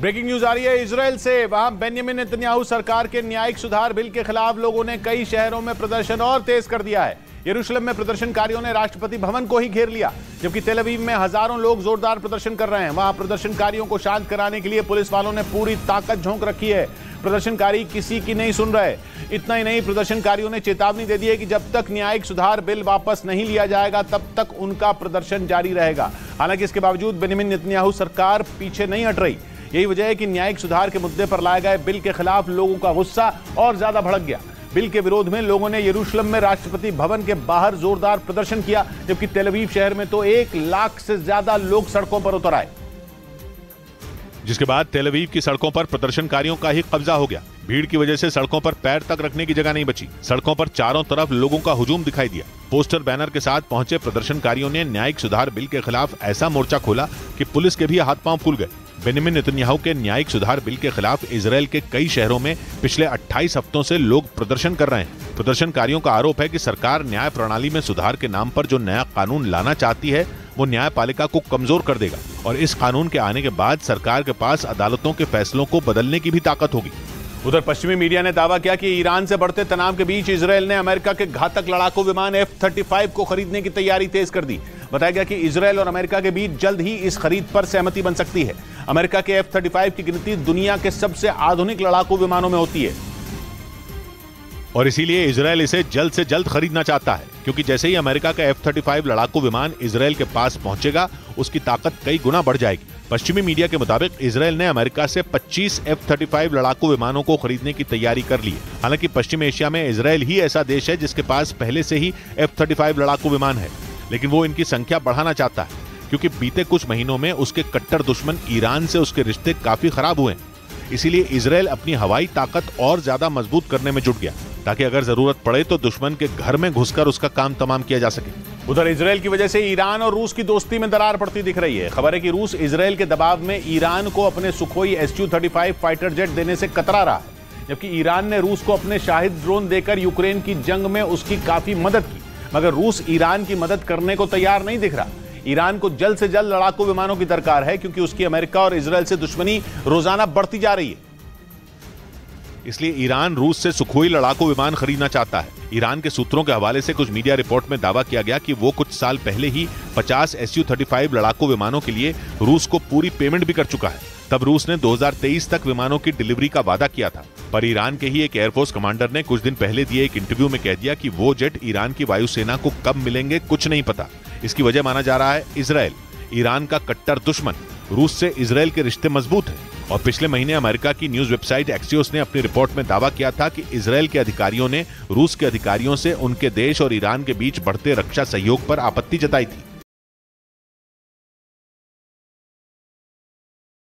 Breaking news आ रही है Israel से। वहां बेंजामिन नेतन्याहू सरकार के न्यायिक सुधार बिल के खिलाफ लोगों ने कई शहरों में प्रदर्शन और तेज कर दिया है। यरूशलेम में प्रदर्शनकारियों ने राष्ट्रपति भवन को ही घेर लिया, जबकि तेल अवीव में हजारों लोग जोरदार प्रदर्शन कर रहे हैं। वहां प्रदर्शनकारियों को शांत कराने के लिए पुलिस वालों ने पूरी ताकत झोंक रखी है। प्रदर्शनकारी किसी की नहीं सुन रहे। इतना ही नहीं, प्रदर्शनकारियों ने चेतावनी दे दी है कि जब तक न्यायिक सुधार बिल वापस नहीं लिया जाएगा तब तक उनका प्रदर्शन जारी रहेगा। हालांकि इसके बावजूद बेंजामिन नेतन्याहू सरकार पीछे नहीं हट रही। यही वजह है कि न्यायिक सुधार के मुद्दे पर लाए गए बिल के खिलाफ लोगों का गुस्सा और ज्यादा भड़क गया। बिल के विरोध में लोगों ने यरूशलेम में राष्ट्रपति भवन के बाहर जोरदार प्रदर्शन किया, जबकि तेल अवीव शहर में तो 1 लाख से ज्यादा लोग सड़कों पर उतर आए, जिसके बाद तेल अवीव की सड़कों पर प्रदर्शनकारियों का ही कब्जा हो गया। भीड़ की वजह से सड़कों पर पैर तक रखने की जगह नहीं बची। सड़कों पर चारों तरफ लोगों का हुजूम दिखाई दिया। पोस्टर बैनर के साथ पहुंचे प्रदर्शनकारियों ने न्यायिक सुधार बिल के खिलाफ ऐसा मोर्चा खोला कि पुलिस के भी हाथ पांव फूल गए। बेंजामिन नेतन्याहू के न्यायिक सुधार बिल के खिलाफ इजराइल के कई शहरों में पिछले 28 हफ्तों से लोग प्रदर्शन कर रहे हैं। प्रदर्शनकारियों का आरोप है कि सरकार न्याय प्रणाली में सुधार के नाम पर जो नया कानून लाना चाहती है वो न्यायपालिका को कमजोर कर देगा और इस कानून के आने के बाद सरकार के पास अदालतों के फैसलों को बदलने की भी ताकत होगी। उधर पश्चिमी मीडिया ने दावा किया कि ईरान से बढ़ते तनाव के बीच इजराइल ने अमेरिका के घातक लड़ाकू विमान F-35 को खरीदने की तैयारी तेज कर दी। बताया गया कि इजराइल और अमेरिका के बीच जल्द ही इस खरीद पर सहमति बन सकती है। अमेरिका के F-35 की गिनती दुनिया के सबसे आधुनिक लड़ाकू विमानों में होती है और इसीलिए इजराइल इसे जल्द से जल्द खरीदना चाहता है, क्योंकि जैसे ही अमेरिका का F-35 लड़ाकू विमान इजराइल के पास पहुंचेगा उसकी ताकत कई गुना बढ़ जाएगी। पश्चिमी मीडिया के मुताबिक इजराइल ने अमेरिका से 25 F-35 लड़ाकू विमानों को खरीदने की तैयारी कर ली है। हालांकि पश्चिम एशिया में इजराइल ही ऐसा देश है जिसके पास पहले से ही F-35 लड़ाकू विमान है, लेकिन वो इनकी संख्या बढ़ाना चाहता है क्योंकि बीते कुछ महीनों में उसके कट्टर दुश्मन ईरान से उसके रिश्ते काफी खराब हुए हैं। इसीलिए इजराइल अपनी हवाई ताकत और ज्यादा मजबूत करने में जुट गया ताकि अगर जरूरत पड़े तो दुश्मन के घर में घुसकर उसका काम तमाम किया जा सके। उधर इजराइल की वजह से ईरान और रूस की दोस्ती में दरार पड़ती दिख रही है। खबर है कि रूस इजराइल के दबाव में ईरान को अपने सुखोई Su-35 फाइटर जेट देने से कतरा रहा है, जबकि ईरान ने रूस को अपने शाहिद ड्रोन देकर यूक्रेन की जंग में उसकी काफी मदद की, मगर रूस ईरान की मदद करने को तैयार नहीं दिख रहा। ईरान को जल्द से जल्द लड़ाकू विमानों की दरकार है क्योंकि उसकी अमेरिका और इजराइल से दुश्मनी रोजाना बढ़ती जा रही है। इसलिए ईरान रूस से सुखोई लड़ाकू विमान खरीदना चाहता है। ईरान के सूत्रों के हवाले से कुछ मीडिया रिपोर्ट में दावा किया गया कि वो कुछ साल पहले ही 50 Su-35 लड़ाकू विमानों के लिए रूस को पूरी पेमेंट भी कर चुका है। तब रूस ने 2023 तक विमानों की डिलीवरी का वादा किया था, पर ईरान के ही एक एयरफोर्स कमांडर ने कुछ दिन पहले दिए एक इंटरव्यू में कह दिया कि वो जेट ईरान की वायुसेना को कब मिलेंगे कुछ नहीं पता। इसकी वजह माना जा रहा है इजराइल, ईरान का कट्टर दुश्मन। रूस से इजराइल के रिश्ते मजबूत हैं और पिछले महीने अमेरिका की न्यूज वेबसाइट एक्सियोस ने अपनी रिपोर्ट में दावा किया था कि इजराइल के अधिकारियों ने रूस के अधिकारियों से उनके देश और ईरान के बीच बढ़ते रक्षा सहयोग पर आपत्ति जताई थी।